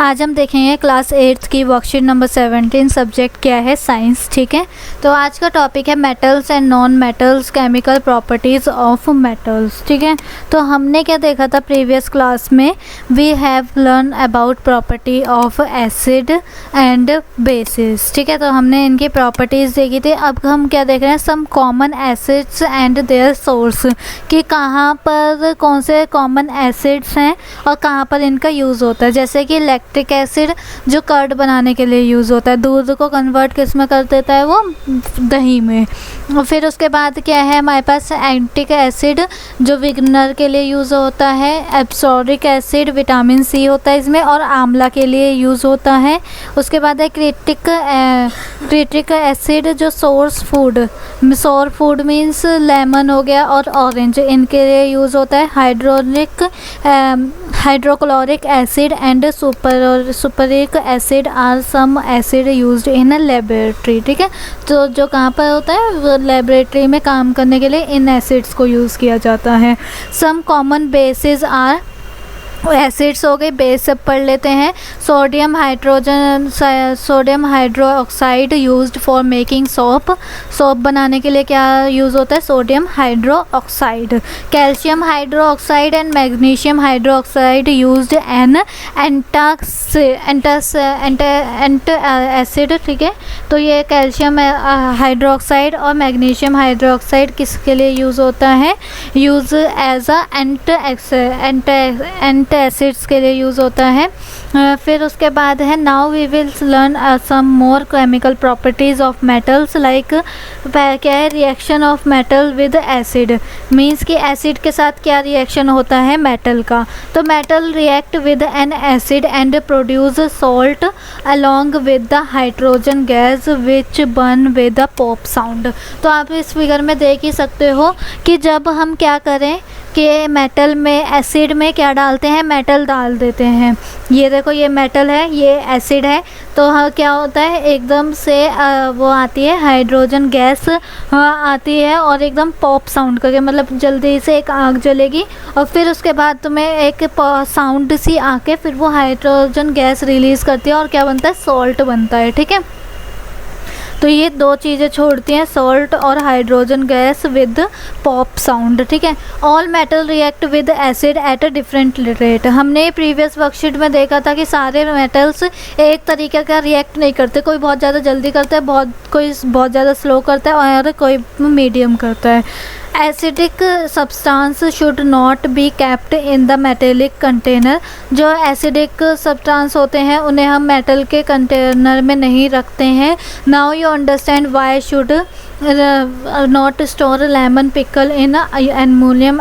आज हम देखेंगे क्लास 8th की वर्कशीट नंबर 17। सब्जेक्ट क्या है? साइंस। ठीक है, तो आज का टॉपिक है metals and non metals, chemical properties of metals. ठीक है, तो हमने क्या देखा था प्रीवियस क्लास में? We have learn about property of acid and bases. ठीक है, तो हमने इनकी प्रॉपर्टीज़ देखी थी। अब हम क्या देख रहे हैं? Some common acids and their source, कि कहाँ पर कौन से कॉमन एसिड्स हैं और कहाँ पर इनका यूज़ होता है। जैसे कि लैक्टिक एसिड जो कर्ड बनाने के लिए यूज़ होता है, दूध को कन्वर्ट किस में कर देता है? वो दही में। और फिर उसके बाद क्या है हमारे पास? एंटिक एसिड जो विगनर के लिए यूज़ होता है। एब्सोरिक एसिड विटामिन सी होता है इसमें और आंवला के लिए यूज़ होता है। उसके बाद है क्रिटिक एसिड जो सोर्स फूड मीन्स लेमन हो गया और ऑरेंज, इनके लिए यूज़ होता है। Hydrochloric acid and sulphuric acid are some acid used in laboratory. ठीक है, तो जो कहाँ पर होता है? लेबोरेटरी में काम करने के लिए इन एसिड्स को यूज़ किया जाता है। Some common bases are, acids हो गए, बेस सब पढ़ लेते हैं। Sodium hydroxide used for making soap बनाने के लिए क्या यूज़ होता है? Sodium hydroxide. Calcium hydroxide and magnesium hydroxide used an acid. ठीक है, तो ये कैल्शियम हाइड्रोक्साइड और मैग्नीशियम हाइड्रोक्साइड किसके लिए यूज़ होता है? Use as a antacids के लिए यूज़ होता है। फिर उसके बाद है now we will learn some more chemical properties of metals. Like क्या है? Reaction of metal with acid, means कि एसिड के साथ क्या रिएक्शन होता है मेटल का? तो metal react with an acid and produce salt along with the hydrogen gas which burn with the pop sound. तो आप इस फिगर में देख ही सकते हो कि जब हम क्या करें कि मेटल में एसिड में क्या डालते हैं? मेटल डाल देते हैं। ये देखो, ये मेटल है, ये एसिड है, तो हाँ क्या होता है? एकदम से वो आती है हाइड्रोजन गैस आती है और एकदम पॉप साउंड करके, मतलब जल्दी से एक आग जलेगी और फिर उसके बाद तुम्हें एक साउंड सी आके फिर वो हाइड्रोजन गैस रिलीज़ करती है और क्या बनता है? सॉल्ट बनता है। ठीक है, तो ये दो चीज़ें छोड़ती हैं, सॉल्ट और hydrogen gas with pop sound. ठीक है, all metal react with acid at a different rate. हमने प्रीवियस वर्कशीट में देखा था कि सारे मेटल्स एक तरीके का रिएक्ट नहीं करते, कोई बहुत ज़्यादा जल्दी करता है, कोई बहुत ज़्यादा स्लो करता है और कोई मीडियम करता है। Acidic substance should not be kept in the metallic container. जो एसिडिक सब्सटेंस होते हैं उन्हें हम मेटल के कंटेनर में नहीं रखते हैं। Now you understand why should not store lemon pickle in aluminium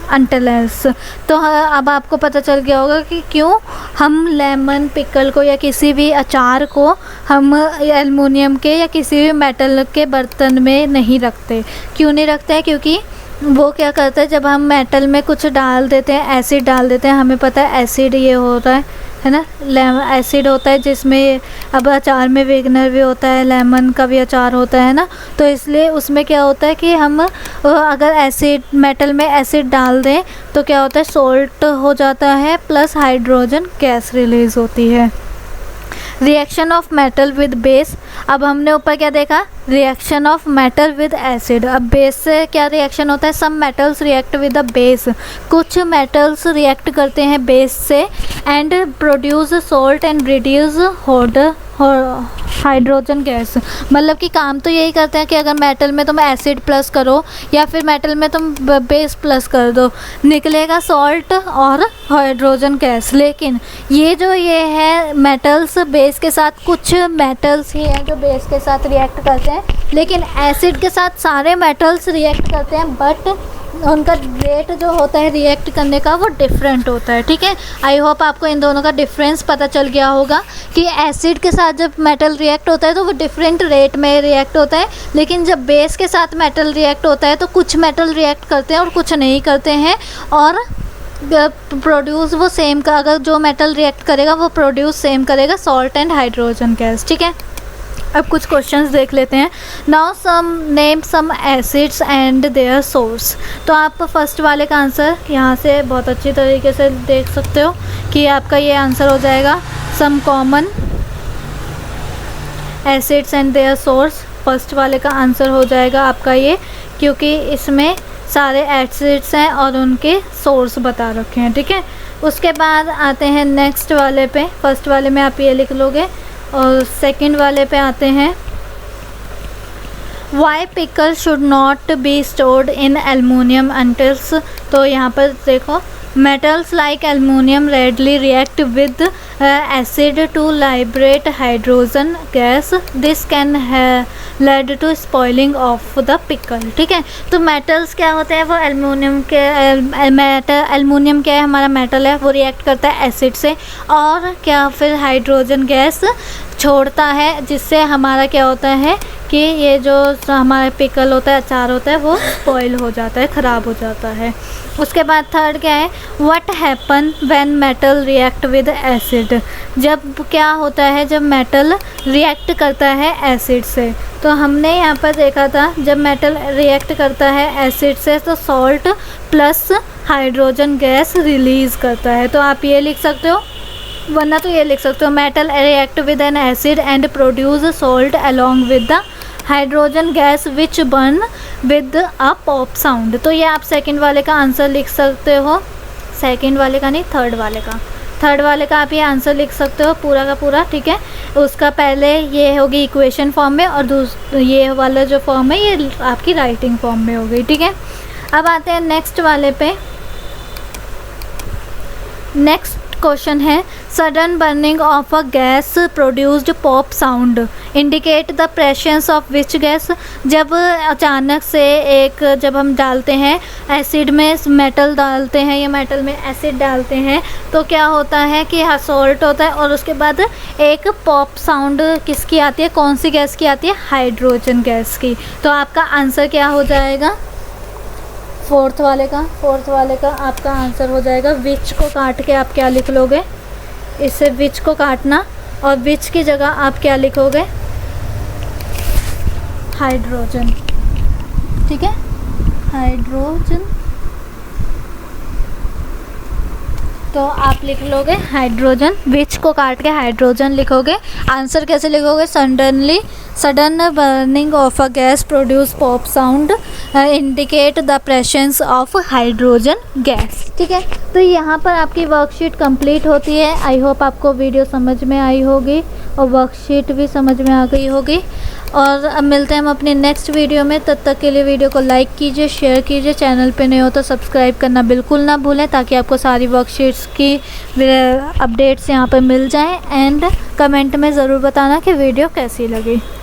utensils. तो अब आपको पता चल गया होगा कि क्यों हम लेमन पिकल को या किसी भी अचार को हम एल्युमिनियम के या किसी भी मेटल के बर्तन में नहीं रखते। क्यों नहीं रखते हैं? क्योंकि वो क्या करता है, जब हम मेटल में कुछ डाल देते हैं, एसिड डाल देते हैं, हमें पता है एसिड ये होता है ना, एसिड होता है जिसमें अब अचार में विगनर भी होता है, लेमन का भी अचार होता है ना, तो इसलिए उसमें क्या होता है कि हम अगर एसिड मेटल में एसिड डाल दें तो क्या होता है? सॉल्ट हो जाता है प्लस हाइड्रोजन गैस रिलीज़ होती है। Reaction of metal with base. अब हमने ऊपर क्या देखा? Reaction of metal with acid. अब बेस से क्या रिएक्शन होता है? Some metals react with the base, कुछ मेटल्स रिएक्ट करते हैं बेस से and produce salt and reduce hydrogen gas. मतलब कि काम तो यही करते हैं कि अगर मेटल में तुम एसिड प्लस करो या फिर मेटल में तुम बेस प्लस कर दो, निकलेगा सॉल्ट और हाइड्रोजन गैस। लेकिन ये है मेटल्स बेस के साथ, कुछ मेटल्स ही हैं जो बेस के साथ रिएक्ट करते हैं, लेकिन एसिड के साथ सारे मेटल्स रिएक्ट करते हैं, बट उनका रेट जो होता है रिएक्ट करने का वो डिफरेंट होता है। ठीक है, आई होप आपको इन दोनों का डिफरेंस पता चल गया होगा कि एसिड के साथ जब मेटल रिएक्ट होता है तो वो डिफरेंट रेट में रिएक्ट होता है, लेकिन जब बेस के साथ मेटल रिएक्ट होता है तो कुछ मेटल रिएक्ट करते हैं और कुछ नहीं करते हैं, और प्रोड्यूस वो सेम का, अगर जो मेटल रिएक्ट करेगा वो प्रोड्यूस सेम करेगा, सॉल्ट एंड हाइड्रोजन गैस। ठीक है, अब कुछ क्वेश्चंस देख लेते हैं। Now name some acids and their source. तो आप फर्स्ट वाले का आंसर यहाँ से बहुत अच्छी तरीके से देख सकते हो कि आपका ये आंसर हो जाएगा some common acids and their source. First वाले का आंसर हो जाएगा आपका ये, क्योंकि इसमें सारे एसिड्स हैं और उनके सोर्स बता रखे हैं, ठीक है। उसके बाद आते हैं नेक्स्ट वाले पे। फर्स्ट वाले में आप ये लिख लोगे और सेकंड वाले पे आते हैं, why pickle should not be stored in aluminium utensils. तो यहाँ पर देखो, metals like aluminium readily react with acid to liberate hydrogen gas. This can lead to spoiling of the pickle, ठीक है। तो metals क्या होते हैं, वो एलुमिनियम के एलुमिनियम क्या है, हमारा मेटल है, वो रिएक्ट करता है एसिड से और क्या फिर हाइड्रोजन गैस छोड़ता है, जिससे हमारा क्या होता है कि ये जो हमारा पिकल होता है, अचार होता है, वो स्पॉइल हो जाता है, ख़राब हो जाता है। उसके बाद थर्ड क्या है, what happen when metal react with acid. जब क्या होता है, जब मेटल रिएक्ट करता है एसिड से। तो हमने यहाँ पर देखा था, जब मेटल रिएक्ट करता है एसिड से तो salt plus hydrogen gas release करता है। तो आप ये लिख सकते हो, वरना तो ये लिख सकते हो, metal react with an acid and produce salt along with the hydrogen gas which burn with a pop sound. तो ये आप सेकंड वाले का आंसर लिख सकते हो, सेकंड वाले का नहीं, थर्ड वाले का। थर्ड वाले का आप ये आंसर लिख सकते हो पूरा का पूरा, ठीक है। उसका पहले ये होगी इक्वेशन फॉर्म में और ये वाला जो फॉर्म है ये आपकी राइटिंग फॉर्म में हो गई, ठीक है। अब आते हैं नेक्स्ट वाले पे। नेक्स्ट क्वेश्चन है, sudden burning of a gas produced pop sound indicate the presence of which gas. जब अचानक से जब हम डालते हैं एसिड में, मेटल डालते हैं या मेटल में एसिड डालते हैं, तो क्या होता है कि सॉल्ट होता है और उसके बाद एक पॉप साउंड किसकी आती है, कौन सी गैस की आती है, हाइड्रोजन गैस की। तो आपका आंसर क्या हो जाएगा, फोर्थ वाले का आपका आंसर हो जाएगा, विच को काट के आप क्या लिख लोगे, इससे विच को काटना और विच की जगह आप क्या लिखोगे, हाइड्रोजन, ठीक है, हाइड्रोजन। तो आप लिख लोगे हाइड्रोजन, विच को काट के हाइड्रोजन लिखोगे। आंसर कैसे लिखोगे, sudden burning of a gas produce pop sound indicate the presence of hydrogen gas, ठीक है। तो यहाँ पर आपकी वर्कशीट कंप्लीट होती है। आई होप आपको वीडियो समझ में आई होगी और वर्कशीट भी समझ में आ गई होगी। और अब मिलते हैं हम अपने नेक्स्ट वीडियो में। तब तक के लिए वीडियो को लाइक कीजिए, शेयर कीजिए, चैनल पे नए हो तो सब्सक्राइब करना बिल्कुल ना भूलें, ताकि आपको सारी वर्कशीट्स की अपडेट्स यहाँ पर मिल जाएं। एंड कमेंट में ज़रूर बताना कि वीडियो कैसी लगी।